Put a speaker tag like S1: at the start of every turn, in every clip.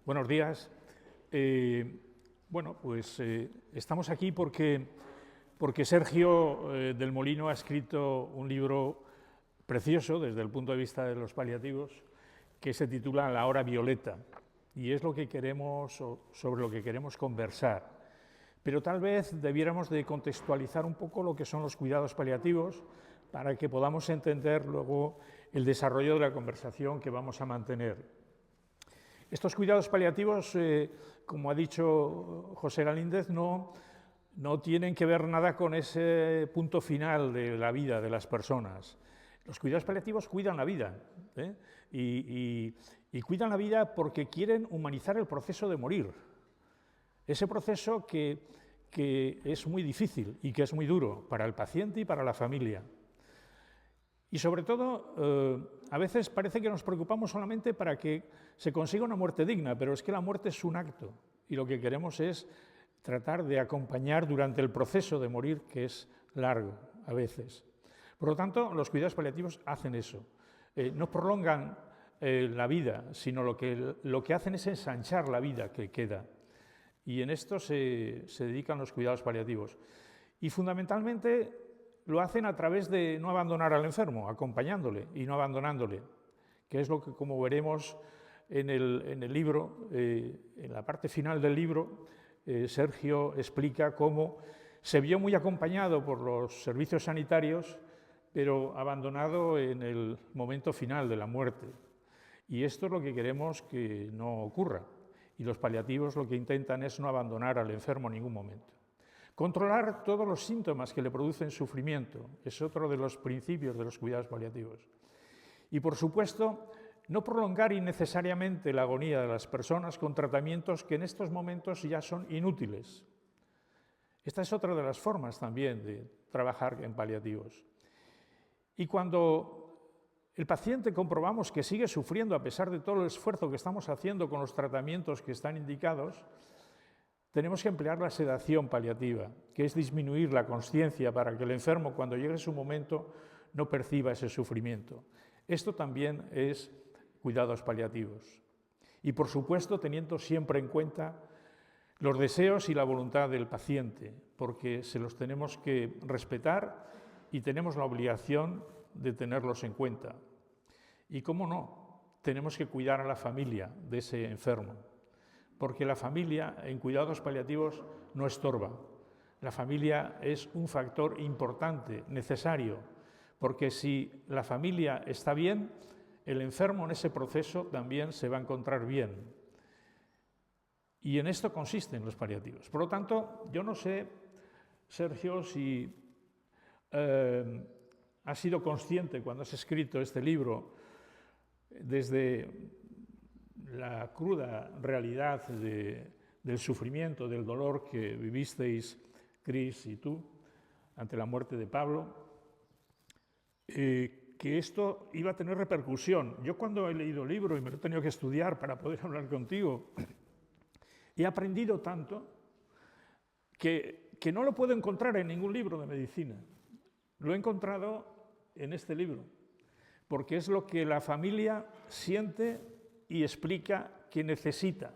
S1: Buenos días. Estamos aquí porque Sergio del Molino ha escrito un libro precioso desde el punto de vista de los paliativos que se titula La hora violeta, y es lo que queremos, sobre lo que queremos conversar. Pero tal vez debiéramos de contextualizar un poco lo que son los cuidados paliativos para que podamos entender luego el desarrollo de la conversación que vamos a mantener. Estos cuidados paliativos, como ha dicho José Galíndez, no tienen que ver nada con ese punto final de la vida de las personas. Los cuidados paliativos cuidan la vida, y cuidan la vida porque quieren humanizar el proceso de morir. Ese proceso que es muy difícil y que es muy duro para el paciente y para la familia. Y sobre todo, a veces parece que nos preocupamos solamente para que se consiga una muerte digna, pero es que la muerte es un acto y lo que queremos es tratar de acompañar durante el proceso de morir, que es largo a veces. Por lo tanto, los cuidados paliativos hacen eso. No prolongan la vida, sino lo que hacen es ensanchar la vida que queda. Y en esto se dedican los cuidados paliativos. Y fundamentalmente lo hacen a través de no abandonar al enfermo, acompañándole y no abandonándole, que es lo que, como veremos en el libro, en la parte final del libro, Sergio explica cómo se vio muy acompañado por los servicios sanitarios, pero abandonado en el momento final de la muerte. Y esto es lo que queremos que no ocurra. Y los paliativos lo que intentan es no abandonar al enfermo en ningún momento. Controlar todos los síntomas que le producen sufrimiento es otro de los principios de los cuidados paliativos. Y, por supuesto, no prolongar innecesariamente la agonía de las personas con tratamientos que en estos momentos ya son inútiles. Esta es otra de las formas también de trabajar en paliativos. Y cuando el paciente comprobamos que sigue sufriendo a pesar de todo el esfuerzo que estamos haciendo con los tratamientos que están indicados, tenemos que emplear la sedación paliativa, que es disminuir la consciencia para que el enfermo, cuando llegue su momento, no perciba ese sufrimiento. Esto también es cuidados paliativos. Y, por supuesto, teniendo siempre en cuenta los deseos y la voluntad del paciente, porque se los tenemos que respetar y tenemos la obligación de tenerlos en cuenta. Y, cómo no, tenemos que cuidar a la familia de ese enfermo, porque la familia en cuidados paliativos no estorba. La familia es un factor importante, necesario, porque si la familia está bien, el enfermo en ese proceso también se va a encontrar bien. Y en esto consisten los paliativos. Por lo tanto, yo no sé, Sergio, si has sido consciente cuando has escrito este libro desde la cruda realidad del sufrimiento, del dolor que vivisteis Cris y tú ante la muerte de Pablo, que esto iba a tener repercusión. Yo, cuando he leído el libro y me lo he tenido que estudiar para poder hablar contigo, he aprendido tanto que no lo puedo encontrar en ningún libro de medicina. Lo he encontrado en este libro, porque es lo que la familia siente y explica que necesita.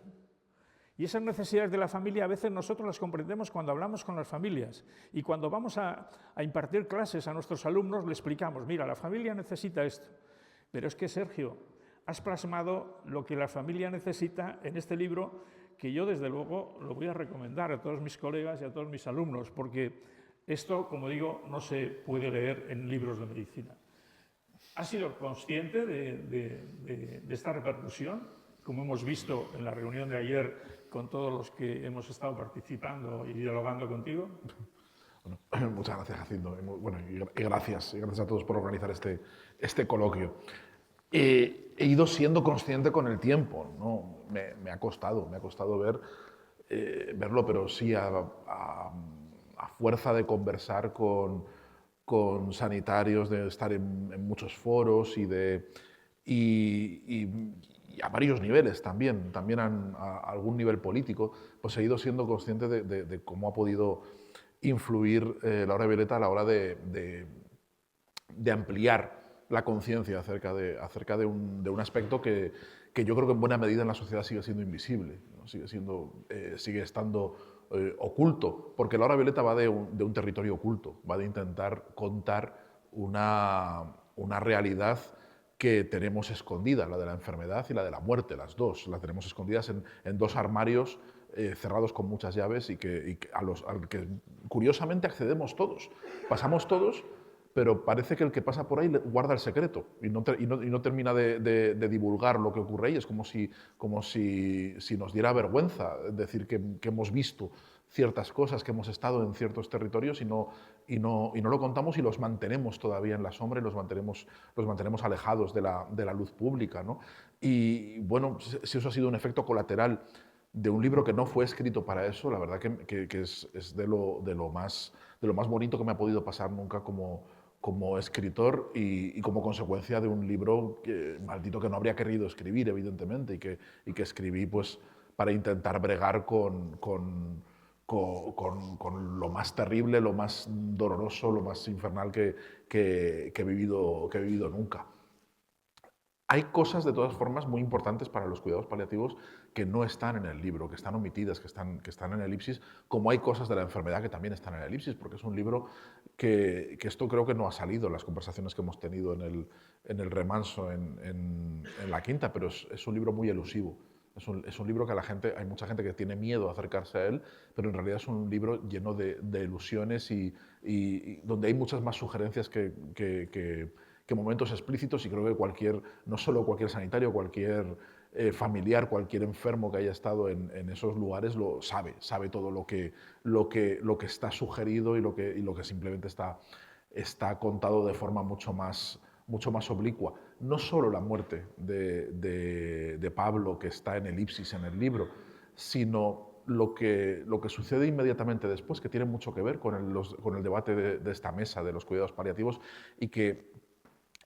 S1: Y esas necesidades de la familia a veces nosotros las comprendemos cuando hablamos con las familias, y cuando vamos a impartir clases a nuestros alumnos le explicamos: mira, la familia necesita esto. Pero es que, Sergio, has plasmado lo que la familia necesita en este libro, que yo desde luego lo voy a recomendar a todos mis colegas y a todos mis alumnos, porque esto, como digo, no se puede leer en libros de medicina. ¿Has sido consciente de esta repercusión, como hemos visto en la reunión de ayer con todos los que hemos estado participando y dialogando contigo?
S2: Bueno, muchas gracias, Jacinto. Bueno, y gracias a todos por organizar este coloquio. He ido siendo consciente con el tiempo, ¿no? Me ha costado verlo, pero sí a fuerza de conversar con sanitarios, de estar en muchos foros y a varios niveles también a algún nivel político, pues he ido siendo consciente de cómo ha podido influir la hora violeta a la hora de ampliar la conciencia acerca de un aspecto que yo creo que en buena medida en la sociedad sigue siendo invisible, ¿no? Sigue estando oculto, porque la hora violeta va de un territorio oculto, va de intentar contar una realidad que tenemos escondida, la de la enfermedad y la de la muerte, las dos, las tenemos escondidas en dos armarios cerrados con muchas llaves al que curiosamente accedemos todos, pasamos todos, pero parece que el que pasa por ahí guarda el secreto y no termina de divulgar lo que ocurre ahí. Es como si nos diera vergüenza decir que hemos visto ciertas cosas, que hemos estado en ciertos territorios y no lo contamos y los mantenemos todavía en la sombra y los mantenemos alejados de la luz pública, ¿no? Y bueno, si eso ha sido un efecto colateral de un libro que no fue escrito para eso, la verdad que es de lo más bonito que me ha podido pasar nunca como escritor y como consecuencia de un libro maldito que no habría querido escribir, evidentemente, y que escribí pues, para intentar bregar con lo más terrible, lo más doloroso, lo más infernal que he vivido nunca. Hay cosas, de todas formas, muy importantes para los cuidados paliativos que no están en el libro, que están omitidas, que están en elipsis, como hay cosas de la enfermedad que también están en elipsis, porque es un libro que esto creo que no ha salido en las conversaciones que hemos tenido en el remanso en la quinta, pero es un libro muy elusivo. Es un libro que hay mucha gente que tiene miedo a acercarse a él, pero en realidad es un libro lleno de ilusiones y donde hay muchas más sugerencias que momentos explícitos, y creo que no solo cualquier sanitario, cualquier familiar, cualquier enfermo que haya estado en esos lugares lo sabe todo lo que está sugerido y lo que simplemente está contado de forma mucho más oblicua. No solo la muerte de Pablo, que está en elipsis en el libro, sino lo que sucede inmediatamente después, que tiene mucho que ver con el debate de esta mesa de los cuidados paliativos, y que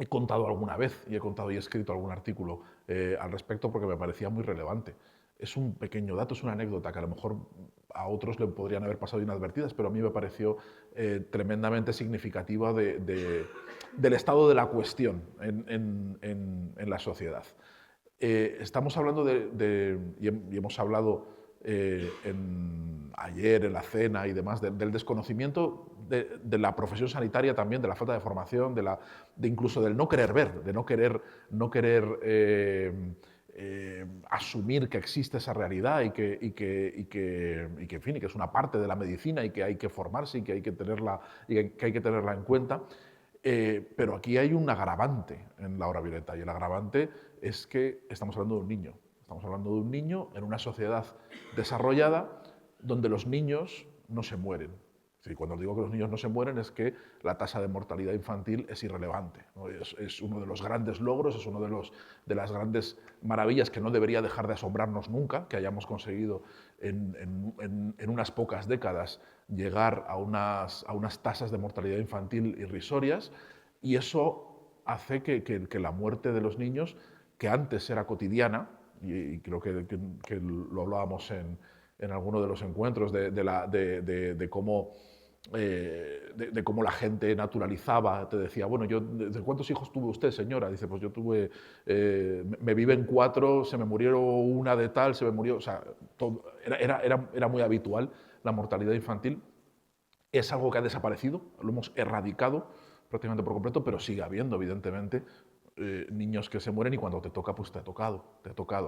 S2: he contado alguna vez y he escrito algún artículo al respecto porque me parecía muy relevante. Es un pequeño dato, es una anécdota que a lo mejor a otros le podrían haber pasado inadvertidas, pero a mí me pareció tremendamente significativa del estado de la cuestión en la sociedad. Estamos hablando y hemos hablado ayer en la cena y demás, del desconocimiento de la profesión sanitaria también, de la falta de formación, incluso del no querer ver, de no querer asumir que existe esa realidad y que, en fin, y que es una parte de la medicina y que hay que formarse y que hay que tenerla en cuenta. Pero aquí hay un agravante en la hora violeta, y el agravante es que estamos hablando de un niño. Estamos hablando de un niño en una sociedad desarrollada donde los niños no se mueren. Sí, cuando digo que los niños no se mueren es que la tasa de mortalidad infantil es irrelevante, ¿no? Es uno de los grandes logros, es uno de las grandes maravillas que no debería dejar de asombrarnos nunca, que hayamos conseguido en unas pocas décadas llegar a unas tasas de mortalidad infantil irrisorias, y eso hace que la muerte de los niños, que antes era cotidiana, y creo que lo hablábamos en alguno de los encuentros, de cómo la gente naturalizaba, te decía, bueno, ¿de cuántos hijos tuvo usted, señora? Dice, pues yo tuve, me viven 4, se me murieron una de tal, se me murió, o sea, era muy habitual la mortalidad infantil. Es algo que ha desaparecido, lo hemos erradicado prácticamente por completo, pero sigue habiendo, evidentemente, niños que se mueren, y cuando te toca, pues te ha tocado,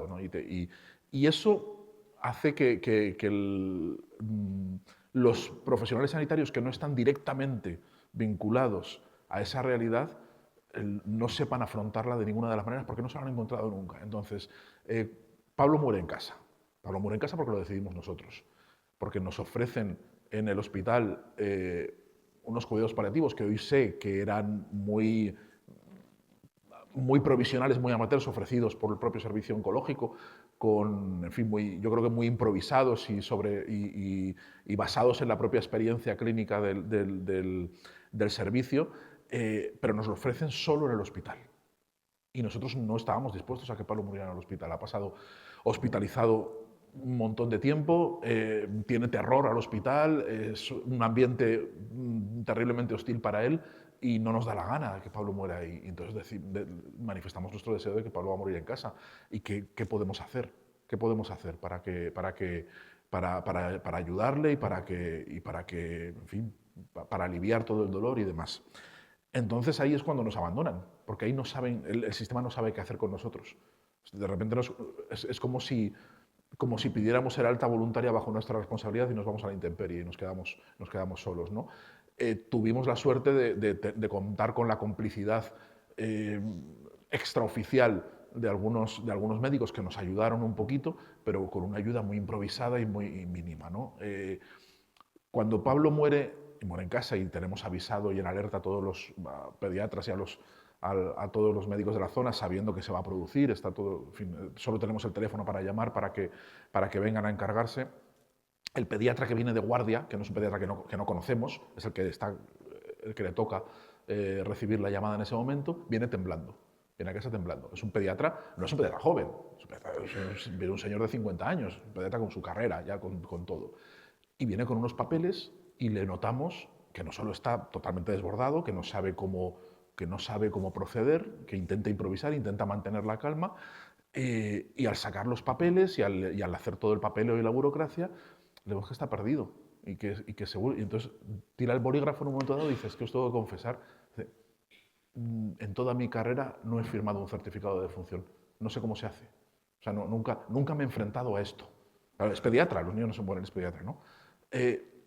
S2: ¿no? Y eso hace que los profesionales sanitarios que no están directamente vinculados a esa realidad no sepan afrontarla de ninguna de las maneras, porque no se lo han encontrado nunca. Entonces, Pablo muere en casa. Pablo muere en casa porque lo decidimos nosotros, porque nos ofrecen en el hospital unos cuidados paliativos que hoy sé que eran muy provisionales, muy amateurs, ofrecidos por el propio servicio oncológico, en fin, yo creo que muy improvisados y basados en la propia experiencia clínica del servicio, pero nos lo ofrecen solo en el hospital. Y nosotros no estábamos dispuestos a que Pablo muriera en el hospital. Ha pasado hospitalizado un montón de tiempo, tiene terror al hospital, es un ambiente terriblemente hostil para él, y no nos da la gana de que Pablo muera ahí. Y entonces manifestamos nuestro deseo de que Pablo va a morir en casa. ¿Y qué podemos hacer? ¿Qué podemos hacer para ayudarle y para que, en fin, para aliviar todo el dolor y demás? Entonces ahí es cuando nos abandonan, porque ahí no saben, el sistema no sabe qué hacer con nosotros. De repente es como si pidiéramos ser alta voluntaria bajo nuestra responsabilidad y nos vamos a la intemperie y nos quedamos solos, ¿no? Tuvimos la suerte de contar con la complicidad extraoficial de algunos médicos que nos ayudaron un poquito, pero con una ayuda muy improvisada y muy mínima, ¿no? Cuando Pablo muere en casa y tenemos avisado y en alerta a todos los pediatras y a todos los médicos de la zona, sabiendo que se va a producir, está todo, en fin, solo tenemos el teléfono para llamar para que vengan a encargarse. El pediatra que viene de guardia, que no es un pediatra que no conocemos, es el que le toca recibir la llamada en ese momento, viene temblando. Viene a casa temblando. Es un pediatra, no es un pediatra joven, viene un señor de 50 años, un pediatra con su carrera, ya con todo. Y viene con unos papeles y le notamos que no solo está totalmente desbordado, que no sabe cómo proceder, que intenta improvisar, intenta mantener la calma, y al sacar los papeles y al hacer todo el papeleo y la burocracia, le vemos que está perdido y entonces tira el bolígrafo en un momento dado y dice: es que os tengo que confesar, en toda mi carrera no he firmado un certificado de defunción, no sé cómo se hace, o sea, nunca me he enfrentado a esto. Claro, es pediatra, los niños no se mueren, es pediatra, ¿no?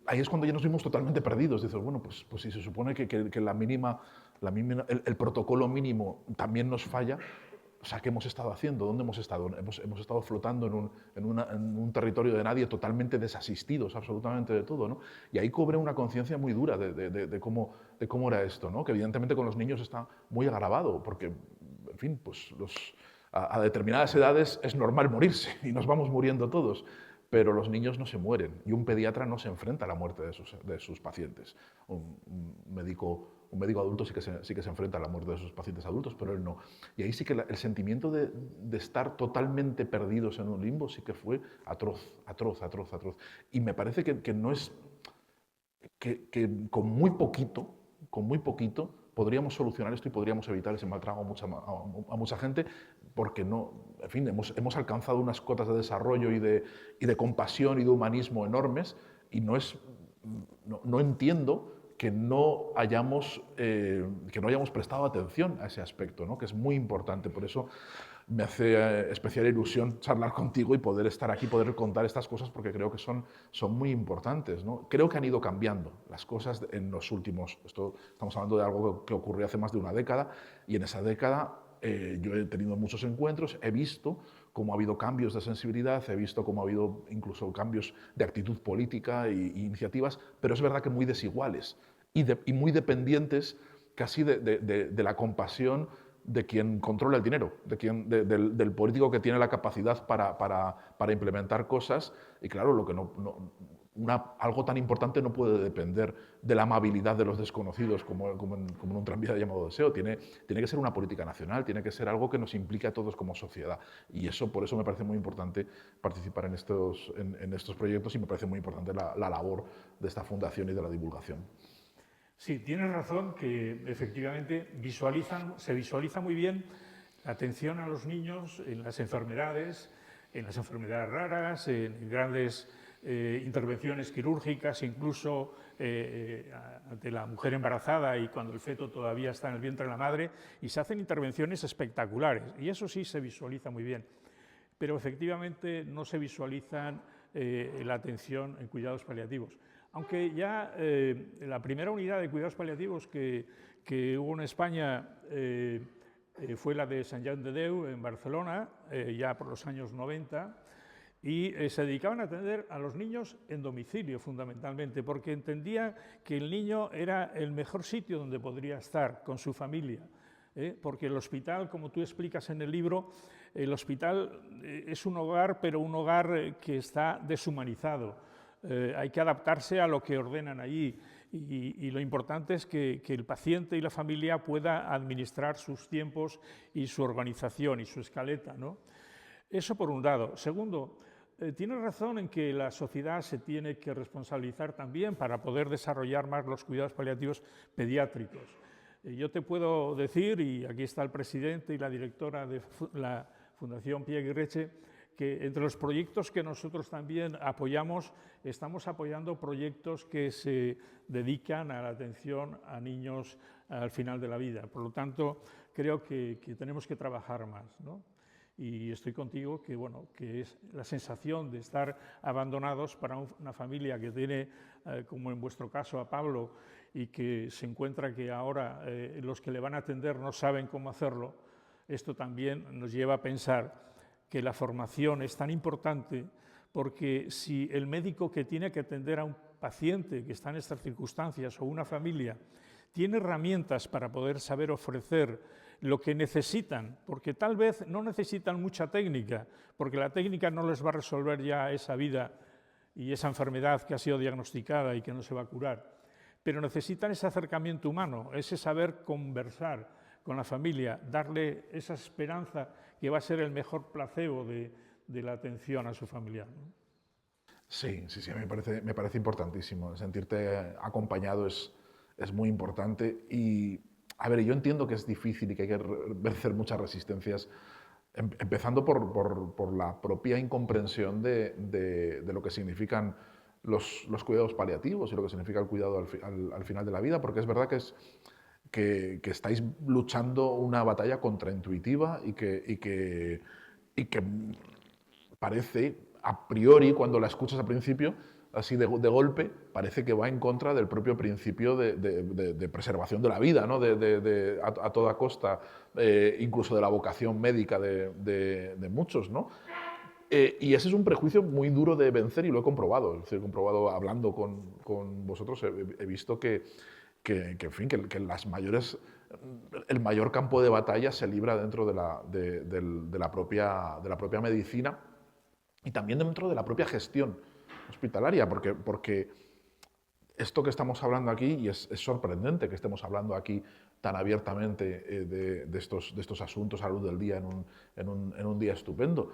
S2: Ahí es cuando ya nos vimos totalmente perdidos. Dices, bueno, pues si se supone que el protocolo mínimo también nos falla, o sea, ¿qué hemos estado haciendo? ¿Dónde hemos estado? Hemos estado flotando en un territorio de nadie, totalmente desasistidos absolutamente de todo, ¿no? Y ahí cobré una conciencia muy dura de cómo era esto, ¿no? Que evidentemente con los niños está muy agravado, porque, en fin, pues a determinadas edades es normal morirse y nos vamos muriendo todos. Pero los niños no se mueren y un pediatra no se enfrenta a la muerte de sus pacientes. Un médico adulto sí que se enfrenta a la muerte de sus pacientes adultos, pero él no. Y ahí sí que el sentimiento de estar totalmente perdidos en un limbo sí que fue atroz. Y me parece que no es que con muy poquito podríamos solucionar esto y podríamos evitar ese maltrato a mucha gente, porque no, en fin, hemos alcanzado unas cotas de desarrollo y de compasión y de humanismo enormes, y no entiendo que no hayamos prestado atención a ese aspecto, ¿no? Que es muy importante. Por eso me hace especial ilusión charlar contigo y poder estar aquí, poder contar estas cosas, porque creo que son muy importantes, ¿no? Creo que han ido cambiando las cosas en los últimos... Estamos hablando de algo que ocurrió hace más de una década, y en esa década yo he tenido muchos encuentros, he visto cómo ha habido cambios de sensibilidad, he visto cómo ha habido incluso cambios de actitud política e iniciativas, pero es verdad que muy desiguales y muy dependientes casi de la compasión de quien controla el dinero, del político que tiene la capacidad para implementar cosas. Y claro, algo tan importante no puede depender de la amabilidad de los desconocidos como en un tranvía llamado deseo. Tiene que ser una política nacional, tiene que ser algo que nos implique a todos como sociedad. Y por eso me parece muy importante participar en estos proyectos, y me parece muy importante la labor de esta fundación y de la divulgación.
S1: Sí, tienes razón que efectivamente se visualiza muy bien la atención a los niños en las enfermedades raras, en grandes intervenciones quirúrgicas, incluso ante la mujer embarazada y cuando el feto todavía está en el vientre de la madre, y se hacen intervenciones espectaculares, y eso sí se visualiza muy bien. Pero efectivamente no se visualizan la atención en cuidados paliativos. Aunque ya la primera unidad de cuidados paliativos que hubo en España fue la de Sant Jaume de Déu en Barcelona, ya por los años 90, y se dedicaban a atender a los niños en domicilio fundamentalmente, porque entendía que el niño era el mejor sitio donde podría estar con su familia. Porque el hospital, como tú explicas en el libro, el hospital es un hogar, pero un hogar que está deshumanizado. Hay que adaptarse a lo que ordenan allí, y lo importante es que el paciente y la familia pueda administrar sus tiempos y su organización y su escaleta, ¿no? Eso por un lado. Segundo, tienes razón en que la sociedad se tiene que responsabilizar también para poder desarrollar más los cuidados paliativos pediátricos. Yo te puedo decir, y aquí está el presidente y la directora de la Fundación Pia Aguirreche, que entre los proyectos que nosotros también apoyamos, estamos apoyando proyectos que se dedican a la atención a niños al final de la vida. Por lo tanto, creo que tenemos que trabajar más, ¿no? Y estoy contigo que, bueno, que es la sensación de estar abandonados para una familia que tiene, como en vuestro caso a Pablo, y que se encuentra que ahora los que le van a atender no saben cómo hacerlo. Esto también nos lleva a pensar que la formación es tan importante, porque si el médico que tiene que atender a un paciente que está en estas circunstancias o una familia tiene herramientas para poder saber ofrecer lo que necesitan, porque tal vez no necesitan mucha técnica, porque la técnica no les va a resolver ya esa vida y esa enfermedad que ha sido diagnosticada y que no se va a curar, pero necesitan ese acercamiento humano, ese saber conversar con la familia, darle esa esperanza que va a ser el mejor placebo de la atención a su familiar, ¿no?
S2: Sí, sí, sí, me parece importantísimo. Sentirte acompañado es muy importante. Y, a ver, yo entiendo que es difícil y que hay que vencer muchas resistencias, empezando por la propia incomprensión de lo que significan los cuidados paliativos y lo que significa el cuidado al final de la vida, porque es verdad que estáis luchando una batalla contraintuitiva y que parece, a priori, cuando la escuchas al principio, así de golpe, parece que va en contra del propio principio de preservación de la vida, ¿no? A toda costa, incluso de la vocación médica de muchos, ¿no? Y ese es un prejuicio muy duro de vencer y lo he comprobado. Es decir, he comprobado hablando con vosotros, he visto en fin, que el mayor campo de batalla se libra dentro de la propia medicina y también dentro de la propia gestión hospitalaria, porque esto que estamos hablando aquí, y es sorprendente que estemos hablando aquí tan abiertamente de estos asuntos a luz del día en un día estupendo,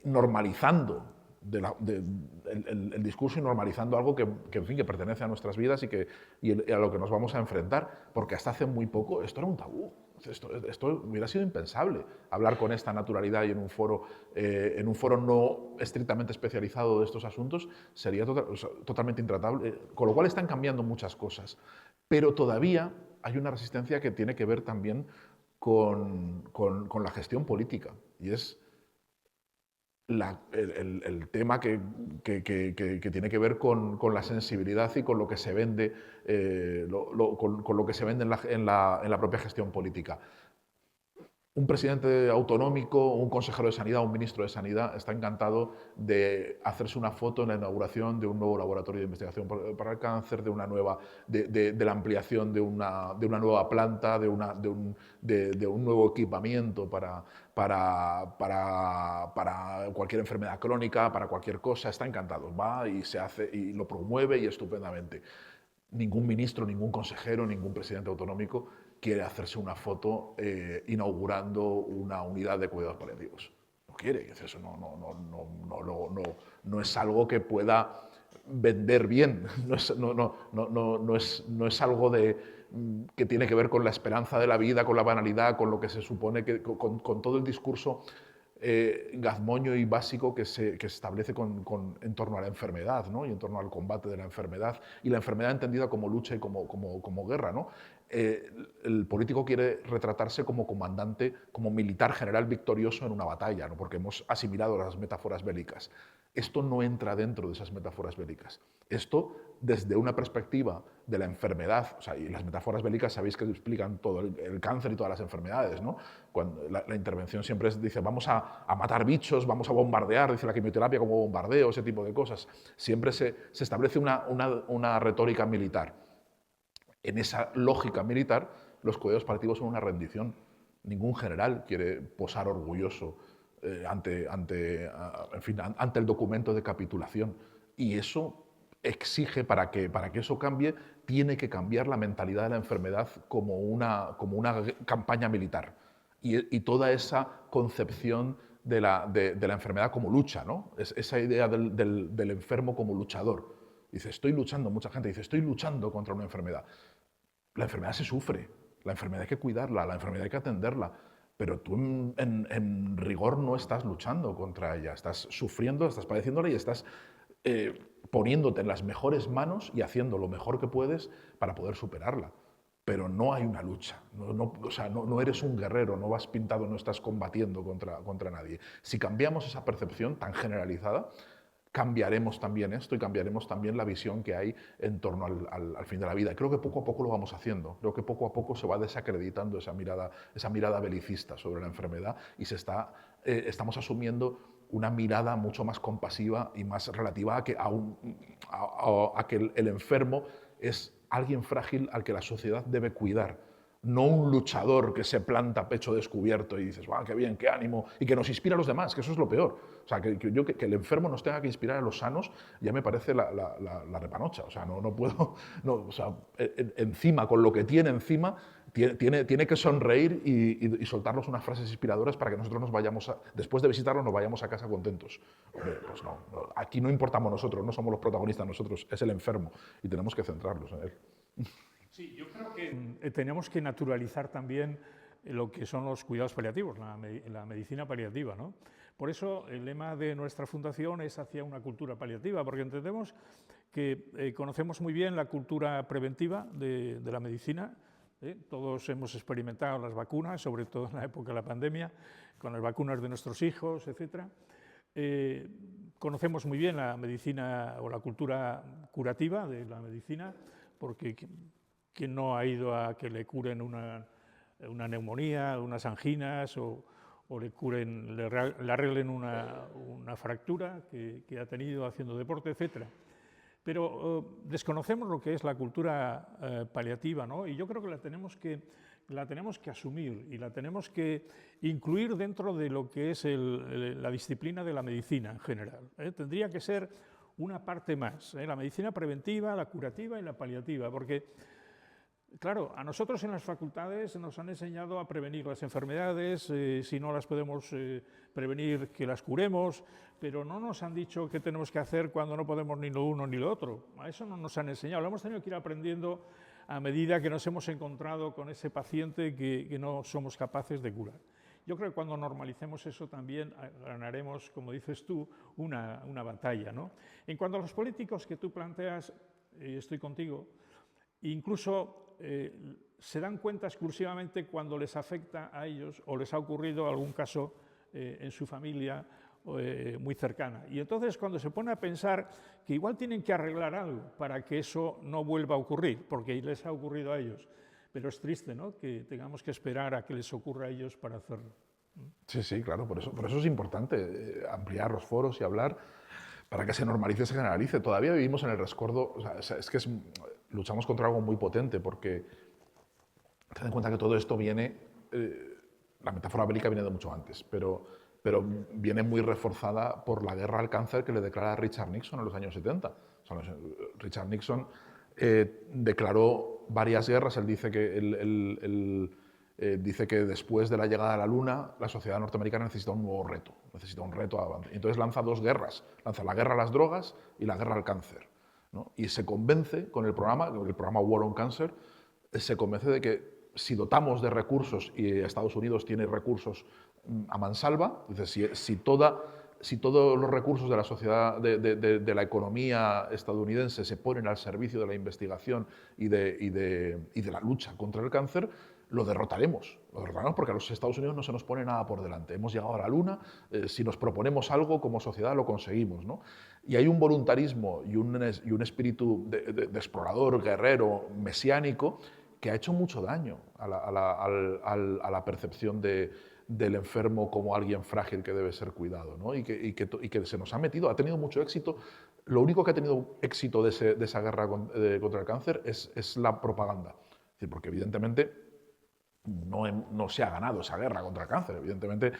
S2: normalizando el discurso y normalizando algo en fin, que pertenece a nuestras vidas y a lo que nos vamos a enfrentar, porque hasta hace muy poco esto era un tabú. Esto hubiera sido impensable, hablar con esta naturalidad y en un foro no estrictamente especializado de estos asuntos sería totalmente intratable, con lo cual están cambiando muchas cosas. Pero todavía hay una resistencia que tiene que ver también con la gestión política, y es el tema que tiene que ver con la sensibilidad y con lo que se vende, con lo que se vende en la propia gestión política. Un presidente autonómico, un consejero de sanidad, un ministro de sanidad está encantado de hacerse una foto en la inauguración de un nuevo laboratorio de investigación para el cáncer, de la ampliación de una nueva planta, de un nuevo equipamiento para cualquier enfermedad crónica, para cualquier cosa. Está encantado, va y se hace y lo promueve y estupendamente. Ningún ministro, ningún consejero, ningún presidente autonómico quiere hacerse una foto inaugurando una unidad de cuidados paliativos. No quiere, eso no es algo que pueda vender bien, no es algo que tiene que ver con la esperanza de la vida, con la banalidad, con lo que se supone, con todo el discurso gazmoño y básico que se establece en torno a la enfermedad, ¿no? Y en torno al combate de la enfermedad, y la enfermedad entendida como lucha y como guerra, ¿no? El político quiere retratarse como comandante, como militar general victorioso en una batalla, ¿no? Porque hemos asimilado las metáforas bélicas. Esto no entra dentro de esas metáforas bélicas. Esto, desde una perspectiva de la enfermedad, o sea, y las metáforas bélicas sabéis que explican todo el cáncer y todas las enfermedades, ¿no? Cuando la intervención siempre dice, vamos a matar bichos, vamos a bombardear, dice la quimioterapia como bombardeo, ese tipo de cosas. Siempre se establece una retórica militar. En esa lógica militar, los cuidados paliativos son una rendición. Ningún general quiere posar orgulloso ante el documento de capitulación. Y eso exige, para que eso cambie, tiene que cambiar la mentalidad de la enfermedad como una campaña militar. Y toda esa concepción de la enfermedad como lucha, ¿no? Esa idea del enfermo como luchador. Dice, estoy luchando, mucha gente dice, estoy luchando contra una enfermedad. La enfermedad se sufre, La enfermedad hay que cuidarla, la enfermedad hay que atenderla, pero tú en rigor no estás luchando contra ella, estás sufriendo, estás padeciéndola y estás poniéndote en las mejores manos y haciendo lo mejor que puedes para poder superarla. Pero no hay una lucha, o sea, no eres un guerrero, no vas pintado, no estás combatiendo contra nadie. Si cambiamos esa percepción tan generalizada, cambiaremos también esto y cambiaremos también la visión que hay en torno al fin de la vida. Creo que poco a poco lo vamos haciendo, creo que poco a poco se va desacreditando esa mirada belicista sobre la enfermedad y estamos asumiendo una mirada mucho más compasiva y más relativa a que, a que el enfermo es alguien frágil al que la sociedad debe cuidar, no un luchador que se planta a pecho descubierto y dices, ¡guau, qué bien, qué ánimo! Y que nos inspira a los demás, que eso es lo peor. O sea, que el enfermo nos tenga que inspirar a los sanos ya me parece la repanocha. O sea, no puedo... No, o sea, encima, con lo que tiene encima, tiene que sonreír y soltarnos unas frases inspiradoras para que nosotros nos vayamos, después de visitarlo, nos vayamos a casa contentos. Hombre, pues no, aquí no importamos nosotros, no somos los protagonistas nosotros, es el enfermo y tenemos que centrarnos en él.
S1: Sí, yo creo que tenemos que naturalizar también lo que son los cuidados paliativos, la medicina paliativa, ¿no? Por eso el lema de nuestra fundación es hacia una cultura paliativa, porque entendemos que conocemos muy bien la cultura preventiva de la medicina. Todos hemos experimentado las vacunas, sobre todo en la época de la pandemia, con las vacunas de nuestros hijos, etc. Conocemos muy bien la medicina o la cultura curativa de la medicina, porque ¿quién no ha ido a que le curen una neumonía, unas anginas o le arreglen una fractura que ha tenido haciendo deporte, etcétera? Pero desconocemos lo que es la cultura paliativa, ¿no? Y yo creo que la tenemos que asumir y la tenemos que incluir dentro de lo que es la disciplina de la medicina en general. Tendría que ser una parte más, la medicina preventiva, la curativa y la paliativa, porque claro, a nosotros en las facultades nos han enseñado a prevenir las enfermedades, si no las podemos prevenir, que las curemos, pero no nos han dicho qué tenemos que hacer cuando no podemos ni lo uno ni lo otro. A eso no nos han enseñado, lo hemos tenido que ir aprendiendo a medida que nos hemos encontrado con ese paciente que no somos capaces de curar. Yo creo que cuando normalicemos eso también ganaremos, como dices tú, una batalla, ¿no? En cuanto a los políticos que tú planteas, estoy contigo, incluso se dan cuenta exclusivamente cuando les afecta a ellos o les ha ocurrido algún caso en su familia muy cercana. Y entonces cuando se pone a pensar que igual tienen que arreglar algo para que eso no vuelva a ocurrir, porque les ha ocurrido a ellos, pero es triste, ¿no?, que tengamos que esperar a que les ocurra a ellos para hacerlo.
S2: Sí, sí, claro, por eso es importante ampliar los foros y hablar para que se normalice, se generalice. Todavía vivimos en el rescoldo, o sea, es que luchamos contra algo muy potente, porque ten en cuenta que todo esto viene, la metáfora bélica viene de mucho antes, pero viene muy reforzada por la guerra al cáncer que le declara Richard Nixon en los años 70. O sea, Richard Nixon declaró varias guerras. Él dice que dice que después de la llegada a la Luna, la sociedad norteamericana necesita un nuevo reto, necesita un reto. Entonces lanza dos guerras, lanza la guerra a las drogas y la guerra al cáncer, ¿no? Y se convence con el programa War on Cancer, se convence de que si dotamos de recursos, y Estados Unidos tiene recursos a mansalva, dice, si todos los recursos de la sociedad, de la economía estadounidense se ponen al servicio de la investigación y de la lucha contra el cáncer, lo derrotaremos porque a los Estados Unidos no se nos pone nada por delante. Hemos llegado a la Luna, si nos proponemos algo como sociedad lo conseguimos, ¿no? Y hay un voluntarismo y un espíritu de explorador, guerrero, mesiánico, que ha hecho mucho daño a la percepción del enfermo como alguien frágil que debe ser cuidado, ¿no? y que se nos ha metido, ha tenido mucho éxito. Lo único que ha tenido éxito de esa guerra contra el cáncer es la propaganda. Es decir, porque evidentemente no se ha ganado esa guerra contra el cáncer, evidentemente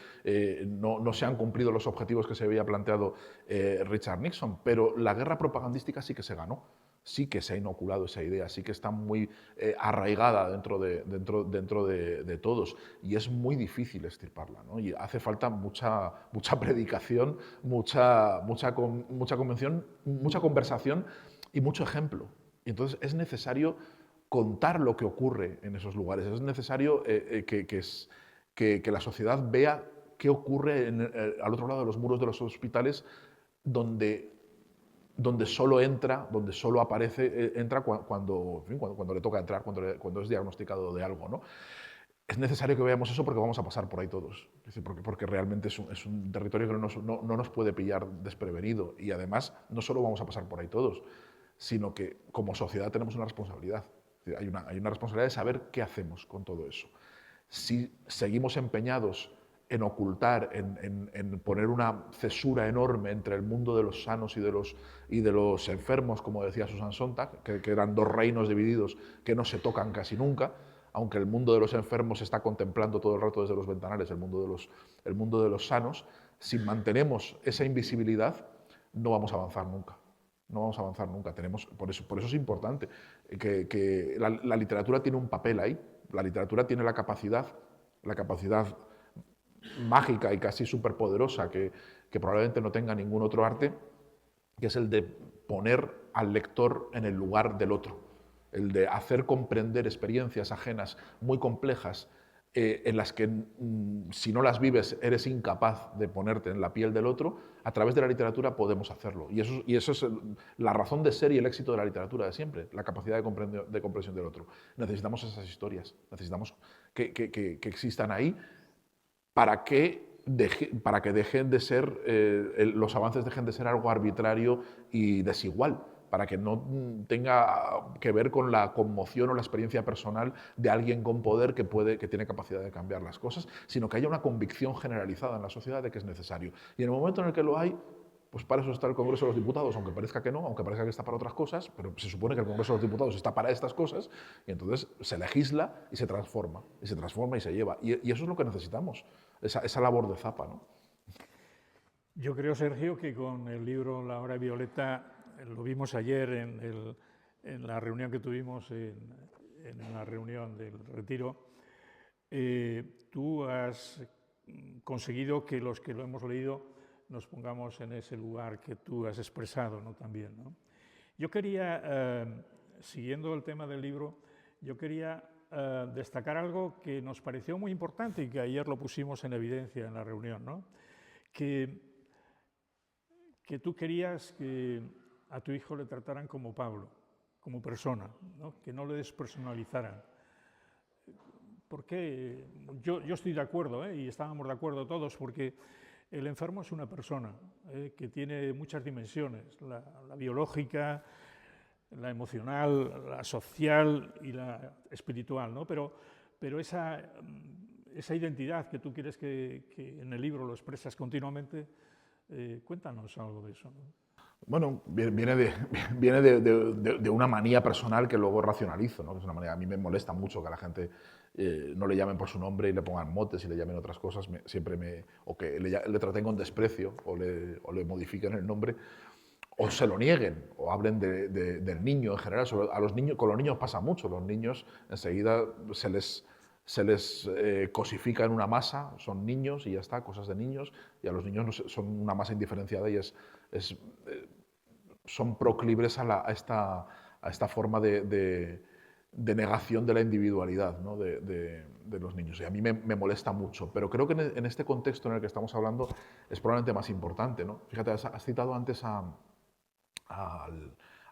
S2: no se han cumplido los objetivos que se había planteado Richard Nixon, pero la guerra propagandística sí que se ganó, sí que se ha inoculado esa idea, sí que está muy arraigada dentro de todos y es muy difícil extirparla, ¿no? Y hace falta mucha predicación, mucha convención, mucha conversación y mucho ejemplo. Y entonces es necesario contar lo que ocurre en esos lugares. Es necesario que la sociedad vea qué ocurre al otro lado de los muros de los hospitales donde solo entra, donde solo aparece, entra cuando le toca entrar, cuando es diagnosticado de algo, ¿no? Es necesario que veamos eso porque vamos a pasar por ahí todos. Es decir, porque realmente es un territorio que no nos puede pillar desprevenido. Y además, no solo vamos a pasar por ahí todos, sino que como sociedad tenemos una responsabilidad. Es decir, hay una responsabilidad de saber qué hacemos con todo eso. Si seguimos empeñados en ocultar, en poner una cesura enorme entre el mundo de los sanos y de los enfermos, como decía Susan Sontag, que eran dos reinos divididos que no se tocan casi nunca, aunque el mundo de los enfermos se está contemplando todo el rato desde los ventanales, el mundo de los sanos, si mantenemos esa invisibilidad, no vamos a avanzar nunca. No vamos a avanzar nunca. Por eso es importante que la literatura tiene un papel ahí. La literatura tiene la capacidad mágica y casi superpoderosa que probablemente no tenga ningún otro arte, que es el de poner al lector en el lugar del otro, el de hacer comprender experiencias ajenas muy complejas en las que si no las vives eres incapaz de ponerte en la piel del otro. A través de la literatura podemos hacerlo. Y eso es la razón de ser y el éxito de la literatura de siempre, la capacidad de comprensión del otro. Necesitamos esas historias, necesitamos que existan ahí para que dejen de ser, los avances dejen de ser algo arbitrario y desigual, para que no tenga que ver con la conmoción o la experiencia personal de alguien con poder que tiene capacidad de cambiar las cosas, sino que haya una convicción generalizada en la sociedad de que es necesario. Y en el momento en el que lo hay, pues para eso está el Congreso de los Diputados, aunque parezca que no, aunque parezca que está para otras cosas, pero se supone que el Congreso de los Diputados está para estas cosas, y entonces se legisla y se transforma y se lleva. Y eso es lo que necesitamos, esa labor de Zapa, ¿no?
S1: Yo creo, Sergio, que con el libro La hora violeta, lo vimos ayer en la reunión que tuvimos, en la reunión del retiro, tú has conseguido que los que lo hemos leído nos pongamos en ese lugar que tú has expresado, ¿no? También, ¿no? Yo quería, siguiendo el tema del libro, yo quería destacar algo que nos pareció muy importante y que ayer lo pusimos en evidencia en la reunión, ¿no? Que tú querías que a tu hijo le trataran como Pablo, como persona, ¿no? Que no le despersonalizaran. Porque yo estoy de acuerdo, y estábamos de acuerdo todos, porque el enfermo es una persona que tiene muchas dimensiones, la biológica, la emocional, la social y la espiritual, ¿no? Pero esa identidad que tú quieres que en el libro lo expresas continuamente, cuéntanos algo de eso, ¿no?
S2: Bueno, viene de una manía personal que luego racionalizo, ¿no? Es una manía, a mí me molesta mucho que a la gente no le llamen por su nombre y le pongan motes y le llamen otras cosas, o que le traten con desprecio o le modifiquen el nombre, o se lo nieguen, o hablen del niño en general. Con los niños pasa mucho, los niños enseguida se les cosifica en una masa, son niños y ya está, cosas de niños, y a los niños son una masa indiferenciada y son proclives a esta forma de negación de la individualidad, ¿no? de los niños. Y a mí me molesta mucho, pero creo que en este contexto en el que estamos hablando es probablemente más importante, ¿no? Fíjate, has citado antes a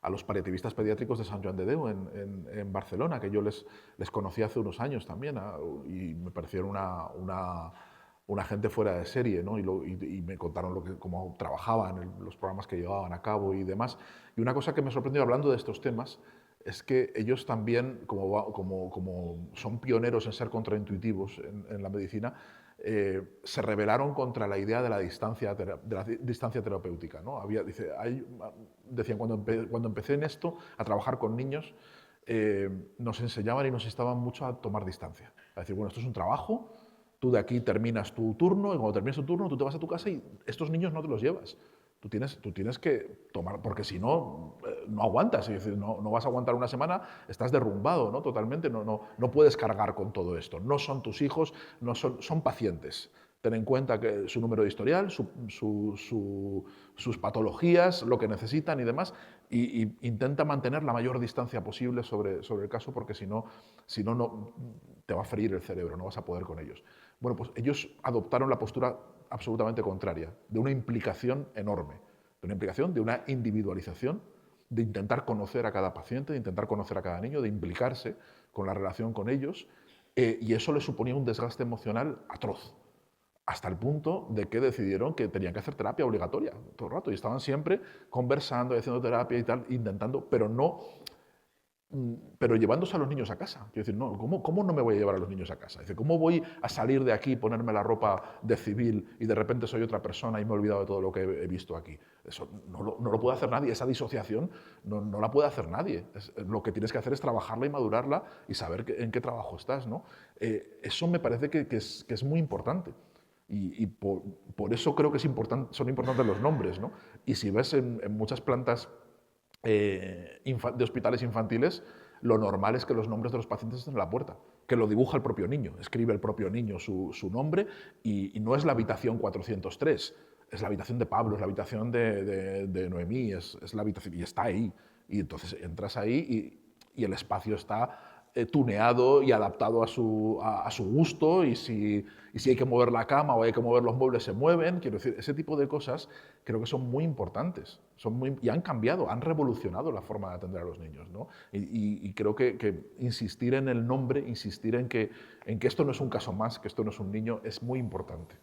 S2: los paliativistas pediátricos de Sant Joan de Déu en Barcelona, que yo les conocí hace unos años también, y me parecieron una gente fuera de serie, ¿no? Y me contaron cómo trabajaban, los programas que llevaban a cabo y demás. Y una cosa que me sorprendió hablando de estos temas es que ellos también, como son pioneros en ser contraintuitivos en la medicina, se rebelaron contra la idea de la distancia terapéutica, ¿no? Decían, cuando empecé en esto, a trabajar con niños, nos enseñaban y nos instaban mucho a tomar distancia. A decir, bueno, esto es un trabajo, tú de aquí terminas tu turno y cuando terminas tu turno tú te vas a tu casa y estos niños no te los llevas. Tú tienes que tomar, porque si no, no aguantas. Es decir, no vas a aguantar una semana, estás derrumbado, ¿no? Totalmente, no puedes cargar con todo esto. No son tus hijos, son pacientes. Ten en cuenta que su número de historial, sus patologías, lo que necesitan y demás, y intenta mantener la mayor distancia posible sobre el caso, porque si no, no te va a freír el cerebro, no vas a poder con ellos. Bueno, pues ellos adoptaron la postura absolutamente contraria, de una implicación enorme, de una implicación, de una individualización, de intentar conocer a cada paciente, de intentar conocer a cada niño, de implicarse con la relación con ellos, y eso les suponía un desgaste emocional atroz, hasta el punto de que decidieron que tenían que hacer terapia obligatoria todo el rato, y estaban siempre conversando y haciendo terapia y tal, intentando, pero llevándose a los niños a casa. Quiero decir, no, ¿cómo no me voy a llevar a los niños a casa? Dice, ¿cómo voy a salir de aquí, ponerme la ropa de civil y de repente soy otra persona y me he olvidado de todo lo que he visto aquí? Eso no lo puede hacer nadie, esa disociación no la puede hacer nadie. Lo que tienes que hacer es trabajarla y madurarla y saber en qué trabajo estás, ¿no? Eso me parece que es muy importante. Y por eso creo que son importantes los nombres, ¿no? Y si ves en muchas plantas de hospitales infantiles, lo normal es que los nombres de los pacientes estén en la puerta, que lo dibuja el propio niño, escribe el propio niño su nombre, y no es la habitación 403, es la habitación de Pablo, es la habitación de Noemí, es la habitación, y está ahí. Y entonces entras ahí y el espacio está tuneado y adaptado a su gusto, y si hay que mover la cama o hay que mover los muebles, se mueven. Quiero decir, ese tipo de cosas creo que son muy importantes, y han cambiado, han revolucionado la forma de atender a los niños, ¿no? Y creo que insistir en el nombre, insistir en que esto no es un caso más, que esto no es un niño, es muy importante.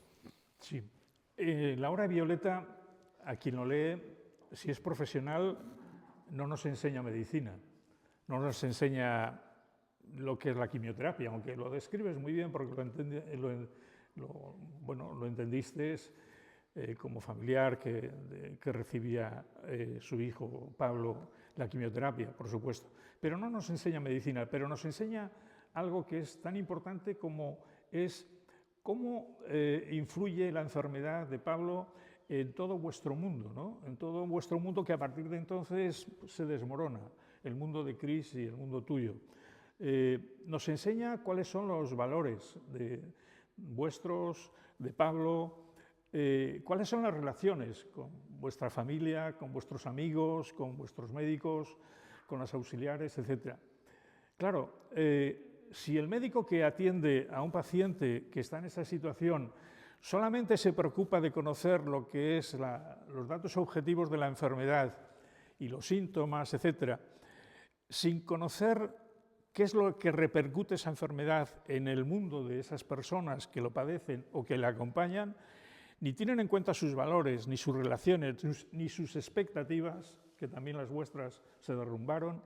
S1: Sí. La hora de Violeta, a quien lo lee, si es profesional, no nos enseña medicina, no nos enseña lo que es la quimioterapia, aunque lo describes muy bien porque lo entendiste como familiar que recibía su hijo Pablo la quimioterapia, por supuesto. Pero no nos enseña medicina, pero nos enseña algo que es tan importante como es cómo influye la enfermedad de Pablo en todo vuestro mundo, ¿no? En todo vuestro mundo, que a partir de entonces se desmorona, el mundo de Cris y el mundo tuyo. Nos enseña cuáles son los valores vuestros, de Pablo, cuáles son las relaciones con vuestra familia, con vuestros amigos, con vuestros médicos, con los auxiliares, etc. Claro, si el médico que atiende a un paciente que está en esa situación solamente se preocupa de conocer lo que es los datos objetivos de la enfermedad y los síntomas, etc., sin conocer qué es lo que repercute esa enfermedad en el mundo de esas personas que lo padecen o que le acompañan, ni tienen en cuenta sus valores, ni sus relaciones, ni sus expectativas, que también las vuestras se derrumbaron,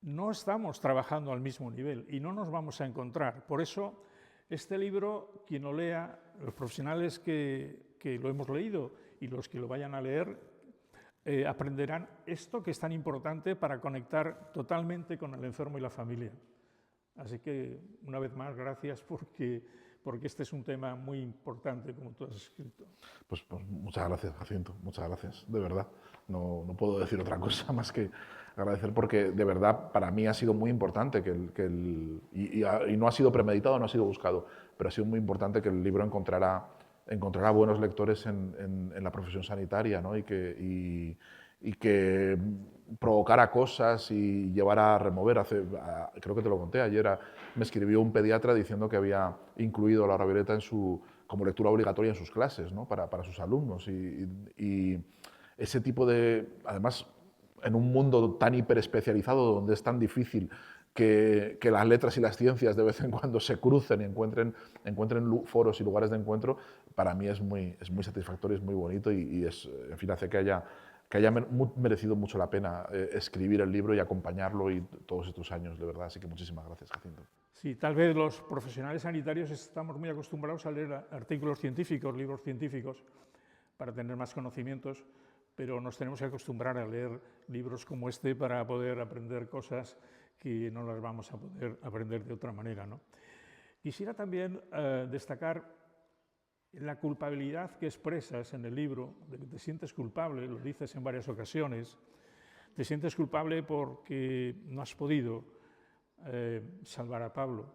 S1: no estamos trabajando al mismo nivel y no nos vamos a encontrar. Por eso, este libro, quien lo lea, los profesionales que lo hemos leído y los que lo vayan a leer, aprenderán esto que es tan importante para conectar totalmente con el enfermo y la familia. Así que, una vez más, gracias porque este es un tema muy importante, como tú has escrito.
S2: Pues muchas gracias, Jacinto, muchas gracias, de verdad. No puedo decir otra cosa más que agradecer, porque de verdad para mí ha sido muy importante y no ha sido premeditado, no ha sido buscado, pero ha sido muy importante que el libro encontrara buenos lectores en la profesión sanitaria, ¿no? y que provocara cosas y llevara a remover. Creo que te lo conté ayer, me escribió un pediatra diciendo que había incluido la hora violeta como lectura obligatoria en sus clases, ¿no? para sus alumnos. Y ese tipo además, en un mundo tan hiperespecializado donde es tan difícil que las letras y las ciencias de vez en cuando se crucen y encuentren foros y lugares de encuentro, para mí es muy satisfactorio, es muy bonito, y en fin, hace que haya merecido mucho la pena escribir el libro y acompañarlo y todos estos años, de verdad. Así que muchísimas gracias, Jacinto.
S1: Sí, tal vez los profesionales sanitarios estamos muy acostumbrados a leer artículos científicos, libros científicos, para tener más conocimientos, pero nos tenemos que acostumbrar a leer libros como este para poder aprender cosas que no las vamos a poder aprender de otra manera, ¿no? Quisiera también destacar la culpabilidad que expresas en el libro, de que te sientes culpable, lo dices en varias ocasiones, te sientes culpable porque no has podido salvar a Pablo,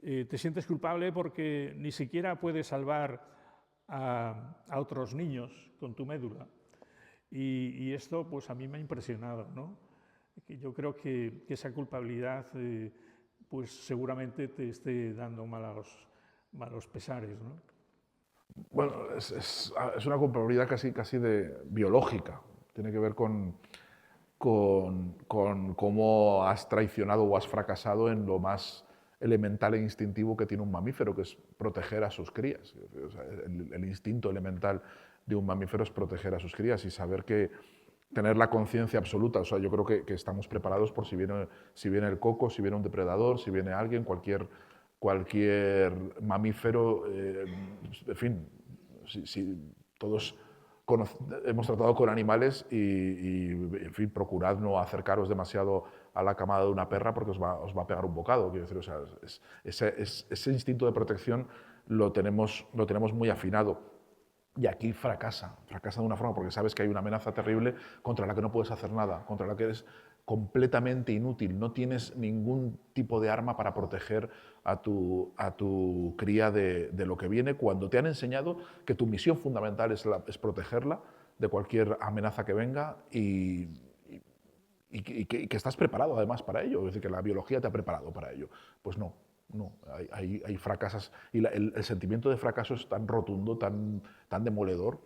S1: Te sientes culpable porque ni siquiera puedes salvar a otros niños con tu médula. Y esto pues a mí me ha impresionado, ¿no? Que yo creo que esa culpabilidad pues seguramente te esté dando malos pesares, ¿no?
S2: Bueno, es una culpabilidad casi de biológica. Tiene que ver con cómo has traicionado o has fracasado en lo más elemental e instintivo que tiene un mamífero, que es proteger a sus crías. O sea, el instinto elemental de un mamífero es proteger a sus crías y saber que tener la conciencia absoluta. O sea, yo creo que estamos preparados por si viene el coco, si viene un depredador, si viene alguien, cualquier mamífero, en fin, si todos hemos tratado con animales y, en fin, procurad no acercaros demasiado a la camada de una perra porque os va a pegar un bocado. Quiero decir, o sea, ese instinto de protección lo tenemos muy afinado. Y aquí fracasa de una forma porque sabes que hay una amenaza terrible contra la que no puedes hacer nada, contra la que eres completamente inútil, no tienes ningún tipo de arma para proteger a tu cría de lo que viene, cuando te han enseñado que tu misión fundamental es protegerla de cualquier amenaza que venga y que estás preparado además para ello, es decir, que la biología te ha preparado para ello. Pues no, hay fracasas y el sentimiento de fracaso es tan rotundo, tan demoledor,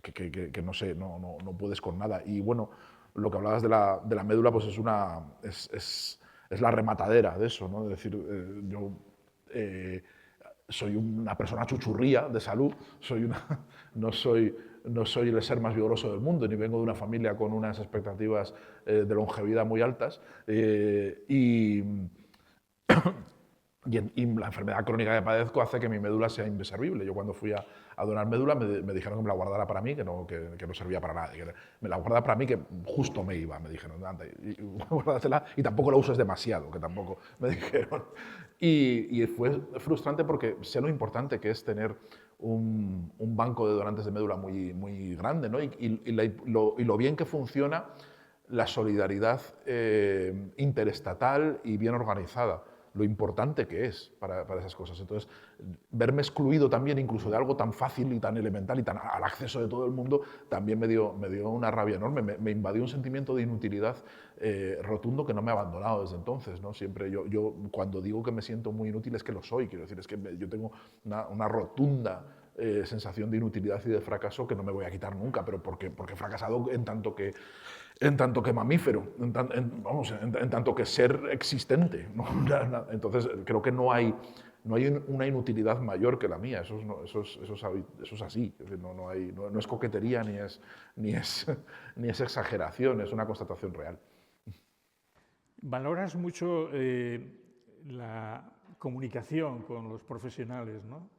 S2: que no sé, no puedes con nada. Y bueno, lo que hablabas de la médula, pues es la rematadera de eso, ¿no? Es decir, yo soy una persona chuchurría de salud, no soy el ser más vigoroso del mundo, ni vengo de una familia con unas expectativas de longevidad muy altas. Y la enfermedad crónica que padezco hace que mi médula sea inservible. Yo cuando fui a donar médula me dijeron que me la guardara para mí, que no servía para nada. Que me la guardara para mí, que justo me iba, me dijeron. Anda, guárdatela y tampoco la uses demasiado, que tampoco me dijeron. Y fue frustrante porque sé lo importante que es tener un banco de donantes de médula muy grande, ¿no? Y lo bien que funciona la solidaridad interestatal y bien organizada, lo importante que es para esas cosas. Entonces, verme excluido también incluso de algo tan fácil y tan elemental y tan al acceso de todo el mundo, también me dio una rabia enorme, me invadió un sentimiento de inutilidad rotundo que no me ha abandonado desde entonces, ¿no? Siempre yo cuando digo que me siento muy inútil es que lo soy, quiero decir, es que yo tengo una rotunda sensación de inutilidad y de fracaso que no me voy a quitar nunca, pero porque he fracasado en tanto que mamífero, en tanto que ser existente, ¿no? Entonces creo que no hay una inutilidad mayor que la mía, eso es así, no es coquetería ni es exageración, es una constatación real.
S1: Valoras mucho la comunicación con los profesionales, ¿no?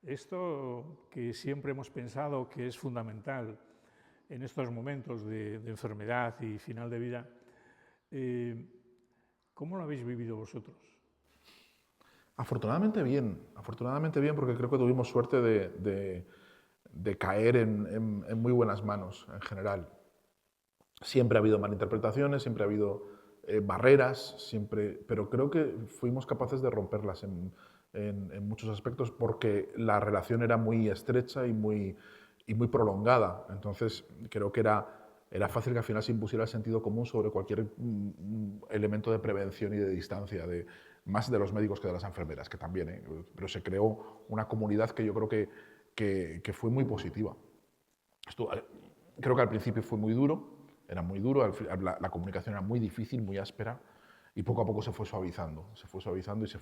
S1: Esto que siempre hemos pensado que es fundamental en estos momentos de enfermedad y final de vida, ¿cómo lo habéis vivido vosotros?
S2: Afortunadamente bien, porque creo que tuvimos suerte de caer en muy buenas manos en general. Siempre ha habido malinterpretaciones, siempre ha habido barreras, pero creo que fuimos capaces de romperlas en muchos aspectos porque la relación era muy estrecha y muy prolongada. Entonces creo que era fácil que al final se impusiera el sentido común sobre cualquier elemento de prevención y de distancia, más de los médicos que de las enfermeras, que también, pero se creó una comunidad que yo creo que fue muy positiva. Creo que al principio fue muy duro, era muy duro, la comunicación era muy difícil, muy áspera, y poco a poco se fue suavizando y se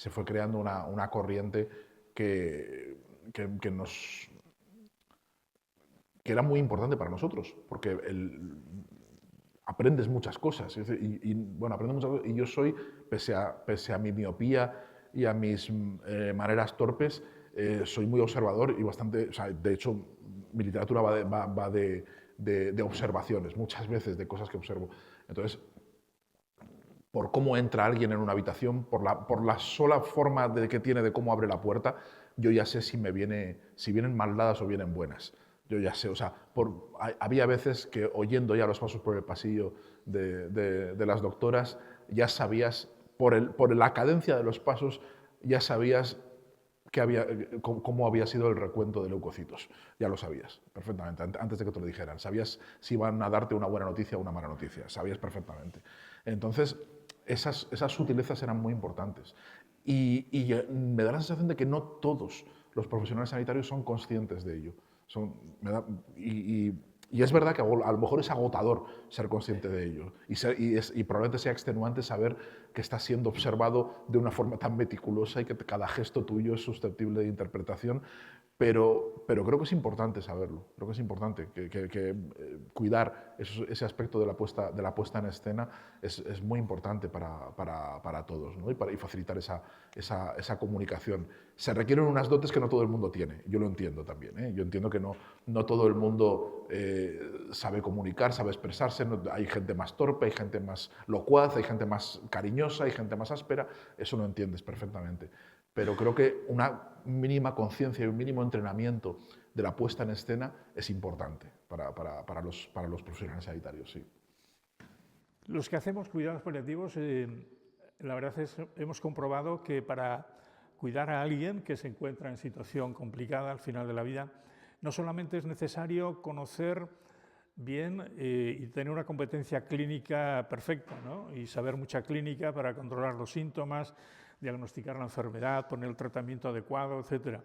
S2: fue creando una corriente que era muy importante para nosotros, porque aprendes muchas cosas. Bueno, aprendes muchas cosas, y yo soy, pese a mi miopía y a mis maneras torpes, soy muy observador y bastante, o sea, de hecho, mi literatura va de observaciones, muchas veces de cosas que observo. Entonces, por cómo entra alguien en una habitación, por la sola forma que tiene de cómo abre la puerta, yo ya sé si vienen mal dadas o vienen buenas. Yo ya sé, o sea, había veces que oyendo ya los pasos por el pasillo de las doctoras, ya sabías por la cadencia de los pasos ya sabías cómo había sido el recuento de leucocitos. Ya lo sabías perfectamente, antes de que te lo dijeran. Sabías si iban a darte una buena noticia o una mala noticia, sabías perfectamente. Entonces, esas sutilezas eran muy importantes. Y me da la sensación de que no todos los profesionales sanitarios son conscientes de ello. Y es verdad que a lo mejor es agotador ser consciente de ello y probablemente sea extenuante saber que estás siendo observado de una forma tan meticulosa y que cada gesto tuyo es susceptible de interpretación, pero creo que es importante saberlo, creo que es importante cuidar ese aspecto de la puesta en escena es muy importante para todos, ¿no? y facilitar esa comunicación. Se requieren unas dotes que no todo el mundo tiene, yo lo entiendo también, ¿eh? Yo entiendo que no todo el mundo sabe comunicar, sabe expresarse, hay gente más torpe, hay gente más locuaz, hay gente más cariñosa, hay gente más áspera, eso lo entiendes perfectamente. Pero creo que una mínima conciencia y un mínimo entrenamiento de la puesta en escena es importante para los profesionales sanitarios. Sí.
S1: Los que hacemos cuidados paliativos, la verdad es que hemos comprobado que para cuidar a alguien que se encuentra en situación complicada al final de la vida, no solamente es necesario conocer bien y tener una competencia clínica perfecta, ¿no? Y saber mucha clínica para controlar los síntomas, diagnosticar la enfermedad, poner el tratamiento adecuado, etcétera,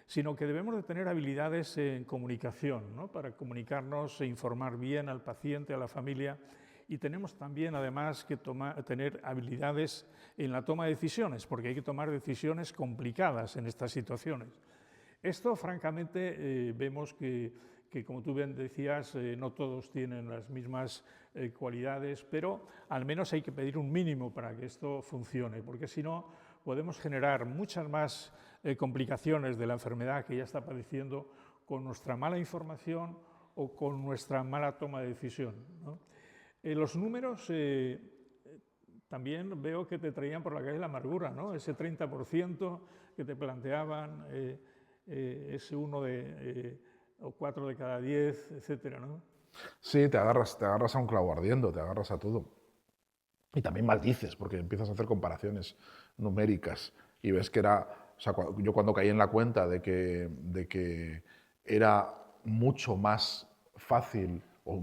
S1: sino que debemos de tener habilidades en comunicación, ¿no? Para comunicarnos e informar bien al paciente, a la familia, y tenemos también además que tener habilidades en la toma de decisiones, porque hay que tomar decisiones complicadas en estas situaciones. Esto, francamente, vemos que, como tú bien decías, no todos tienen las mismas cualidades, pero al menos hay que pedir un mínimo para que esto funcione, porque si no, podemos generar muchas más complicaciones de la enfermedad que ya está padeciendo con nuestra mala información o con nuestra mala toma de decisión, ¿no? Los números también veo que te traían por la calle la amargura, ¿no? Ese 30% que te planteaban, ese 1 o 4 de cada 10, etcétera, ¿no?
S2: Sí, te agarras a un clavo ardiendo, te agarras a todo. Y también maldices, porque empiezas a hacer comparaciones numéricas y ves que era, o sea, yo cuando caí en la cuenta de que era mucho más fácil o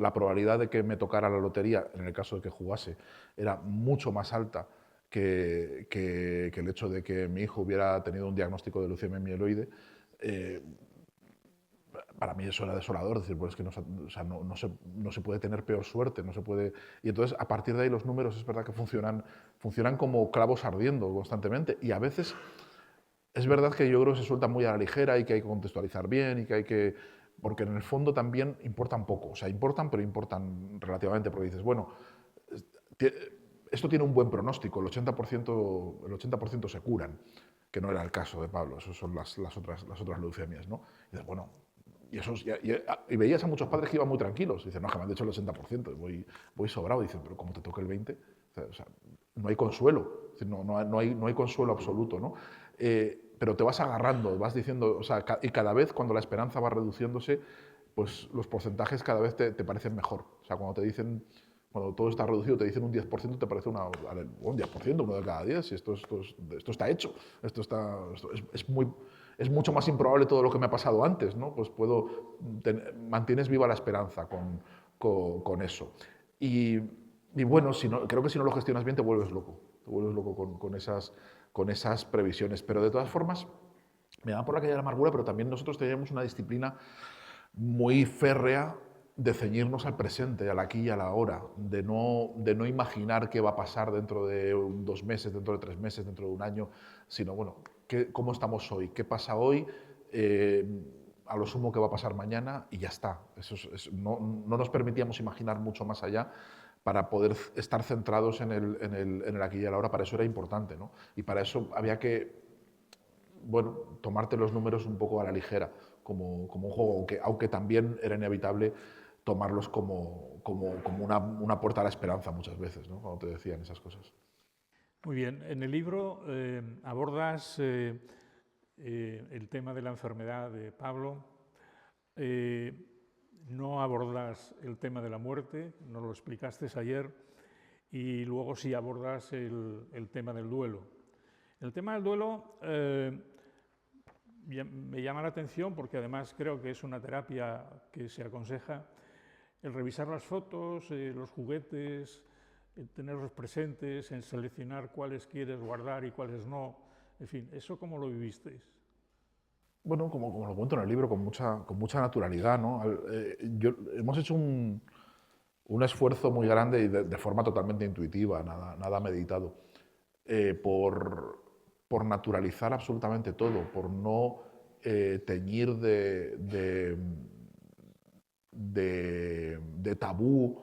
S2: la probabilidad de que me tocara la lotería, en el caso de que jugase, era mucho más alta que el hecho de que mi hijo hubiera tenido un diagnóstico de leucemia mieloide. Para mí eso era desolador, decir, pues es que no se puede tener peor suerte, no se puede... Y entonces, a partir de ahí, los números es verdad que funcionan como clavos ardiendo constantemente, y a veces es verdad que yo creo que se suelta muy a la ligera y que hay que contextualizar bien y que hay que... Porque en el fondo también importan poco, o sea, importan, pero importan relativamente, porque dices, bueno, esto tiene un buen pronóstico, el 80% se curan, que no era el caso de Pablo, esas son las otras leucemias, ¿no? Y dices, bueno, y veías a muchos padres que iban muy tranquilos. Dicen, no, que me han dicho el 80%, voy sobrado. Dicen, pero como te toque el 20%, o sea, no hay consuelo, es decir, no hay consuelo absoluto, ¿no? Pero te vas agarrando, vas diciendo, o sea, y cada vez cuando la esperanza va reduciéndose, pues los porcentajes cada vez te parecen mejor. O sea, cuando todo está reducido, te dicen un 10%, te parece un 10%, 1 de cada 10, y esto está hecho, es mucho más improbable todo lo que me ha pasado antes, ¿no? Pues mantienes viva la esperanza con eso. Y bueno, creo que si no lo gestionas bien te vuelves loco con esas previsiones. Pero de todas formas, me da por la calle de la amargura, pero también nosotros teníamos una disciplina muy férrea de ceñirnos al presente, al aquí y a la ahora, de no imaginar qué va a pasar dentro de 2 meses, dentro de 3 meses, dentro de un año, sino, bueno, cómo estamos hoy, qué pasa hoy, a lo sumo qué va a pasar mañana y ya está. No nos permitíamos imaginar mucho más allá para poder estar centrados en el aquí y a la hora. Para eso era importante, ¿no? Y para eso había que, bueno, tomarte los números un poco a la ligera, como un juego, aunque también era inevitable tomarlos como una puerta a la esperanza muchas veces, ¿no? Cuando te decían esas cosas.
S1: Muy bien, en el libro abordas el tema de la enfermedad de Pablo, no abordas el tema de la muerte, nos lo explicaste ayer, y luego sí abordas el tema del duelo. El tema del duelo me llama la atención porque además creo que es una terapia que se aconseja el revisar las fotos, los juguetes, tenerlos presentes, en seleccionar cuáles quieres guardar y cuáles no. En fin, ¿eso cómo lo vivisteis?
S2: Bueno, como lo cuento en el libro, con mucha naturalidad, ¿no? Hemos hecho un esfuerzo muy grande y de forma totalmente intuitiva, nada meditado, por naturalizar absolutamente todo, por no teñir de tabú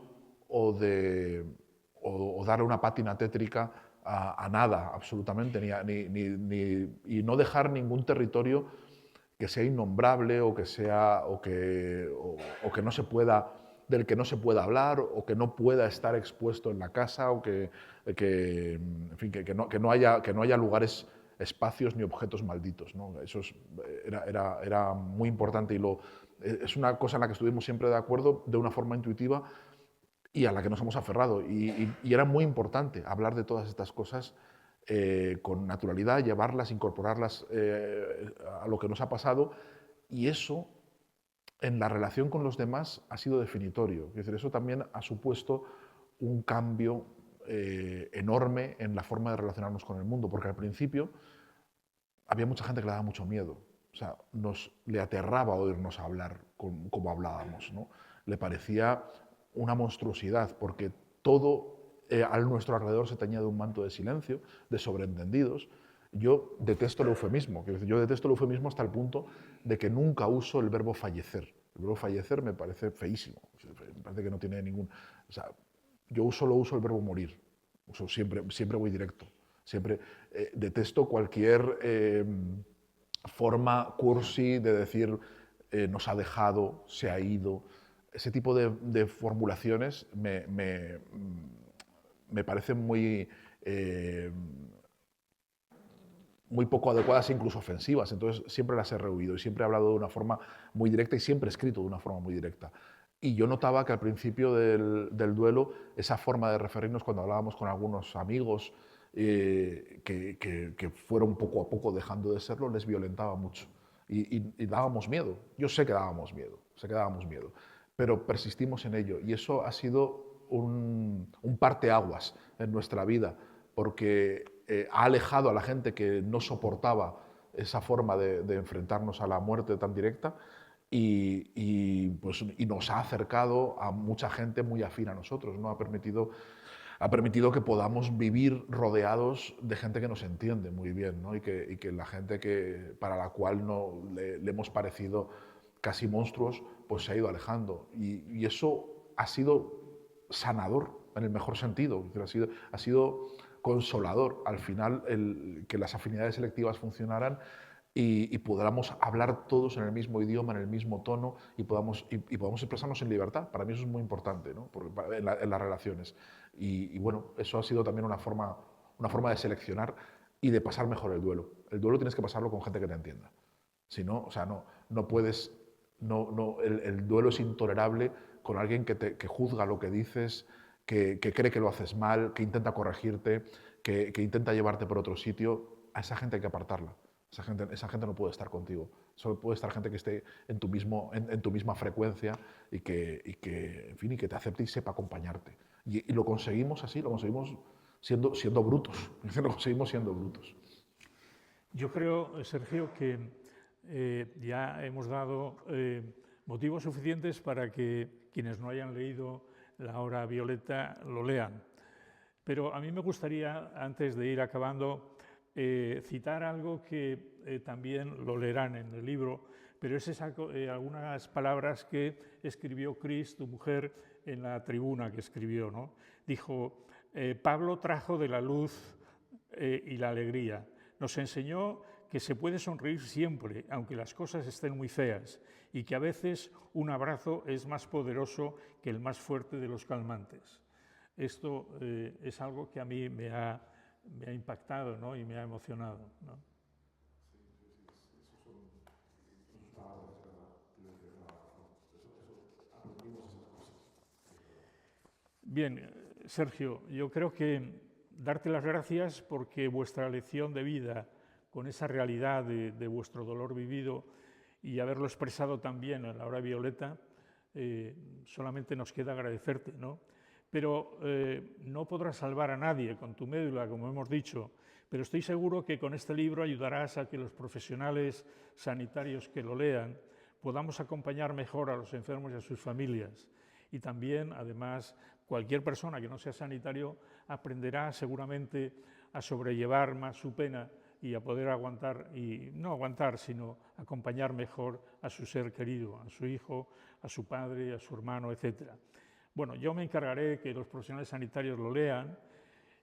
S2: o dar una pátina tétrica a nada, absolutamente, y no dejar ningún territorio que sea innombrable o que no se pueda, del que no se pueda hablar o que no pueda estar expuesto en la casa o en fin, que no haya lugares, espacios ni objetos malditos, ¿no? Eso era muy importante y es una cosa en la que estuvimos siempre de acuerdo de una forma intuitiva y a la que nos hemos aferrado. Y era muy importante hablar de todas estas cosas con naturalidad, llevarlas, incorporarlas a lo que nos ha pasado, y eso en la relación con los demás ha sido definitorio. Es decir, eso también ha supuesto un cambio enorme en la forma de relacionarnos con el mundo, porque al principio había mucha gente que le daba mucho miedo. O sea, le aterraba oírnos hablar como hablábamos, ¿no? Le parecía una monstruosidad, porque todo a nuestro alrededor se teñía de un manto de silencio, de sobreentendidos. Yo detesto el eufemismo, yo detesto el eufemismo hasta el punto de que nunca uso el verbo fallecer. El verbo fallecer me parece feísimo, me parece que no tiene ningún... O sea, yo solo uso el verbo morir, siempre voy directo. Siempre detesto cualquier forma cursi de decir nos ha dejado, se ha ido. Ese tipo de formulaciones me parecen muy poco adecuadas e incluso ofensivas. Entonces siempre las he rehuido y siempre he hablado de una forma muy directa y siempre he escrito de una forma muy directa. Y yo notaba que al principio del duelo, esa forma de referirnos cuando hablábamos con algunos amigos, que fueron poco a poco dejando de serlo, les violentaba mucho. Y dábamos miedo. Yo sé que dábamos miedo, pero persistimos en ello. Y eso ha sido un parteaguas en nuestra vida, porque ha alejado a la gente que no soportaba esa forma de enfrentarnos a la muerte tan directa y nos ha acercado a mucha gente muy afín a nosotros, ¿no? Ha permitido que podamos vivir rodeados de gente que nos entiende muy bien, ¿no? y que la gente para la cual no, le hemos parecido casi monstruos, pues se ha ido alejando. Y eso ha sido sanador, en el mejor sentido, ha sido consolador al final que las afinidades selectivas funcionaran y podamos hablar todos en el mismo idioma, en el mismo tono y podamos expresarnos en libertad. Para mí eso es muy importante, ¿no? En las relaciones. Y bueno, eso ha sido también una forma de seleccionar y de pasar mejor el duelo. El duelo tienes que pasarlo con gente que te entienda. Si no, o sea, no puedes, el duelo es intolerable con alguien que juzga lo que dices, que cree que lo haces mal, que intenta corregirte, que intenta llevarte por otro sitio. A esa gente hay que apartarla. Esa gente no puede estar contigo. Solo puede estar gente que esté en tu misma frecuencia y en fin, y que te acepte y sepa acompañarte. Y lo conseguimos así, lo conseguimos siendo brutos. Lo conseguimos siendo brutos.
S1: Yo creo, Sergio, que ya hemos dado motivos suficientes para que quienes no hayan leído La Hora Violeta lo lean. Pero a mí me gustaría, antes de ir acabando, citar algo que también lo leerán en el libro, pero es algunas palabras que escribió Cris, tu mujer, en la tribuna que escribió, ¿no? Dijo, Pablo trajo de la luz y la alegría. Nos enseñó que se puede sonreír siempre, aunque las cosas estén muy feas, y que a veces un abrazo es más poderoso que el más fuerte de los calmantes. Esto es algo que a mí me ha impactado, ¿no? Y me ha emocionado, ¿no? Bien, Sergio, yo creo que darte las gracias porque vuestra lección de vida, con esa realidad de vuestro dolor vivido y haberlo expresado también en la hora violeta, solamente nos queda agradecerte, ¿no? Pero no podrás salvar a nadie con tu médula, como hemos dicho, pero estoy seguro que con este libro ayudarás a que los profesionales sanitarios que lo lean podamos acompañar mejor a los enfermos y a sus familias. Y también, además, cualquier persona que no sea sanitario aprenderá seguramente a sobrellevar más su pena y a poder aguantar, y no aguantar, sino acompañar mejor a su ser querido, a su hijo, a su padre, a su hermano, etc. Bueno, yo me encargaré que los profesionales sanitarios lo lean.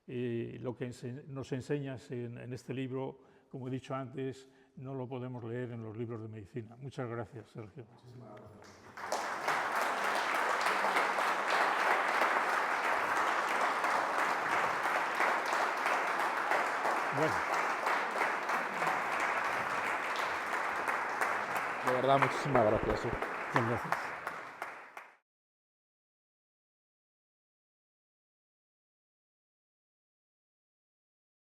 S1: Lo que nos enseñas en este libro, como he dicho antes, no lo podemos leer en los libros de medicina. Muchas gracias, Sergio.
S2: Muchísimas gracias.
S1: Bueno.
S2: De verdad, muchísimas gracias.
S1: Muchas gracias.